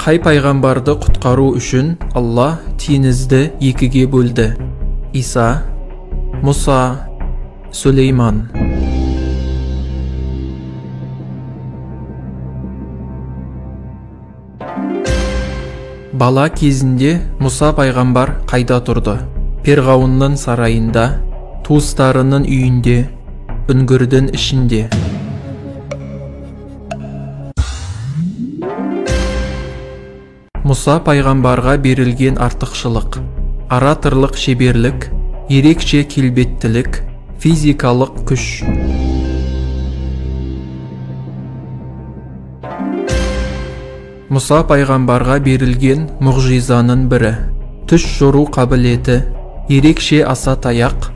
Қай пайғамбарды құтқару үшін Алла теңізді екіге бөлді? Иса, Мұса, Сүлейман. Бала кезінде Мұса пайғамбар қайда тұрды? Перғауынның сарайында, туыстарының үйінде, үңгірдің ішінде. Мұса пайғамбарға берілген артықшылық: ораторлық шеберлік, ерекше келбеттілік, физикалық күш. Мұса пайғамбарға берілген мұғжизаның бірі: түс көру қабілеті, ерекше аса таяқ,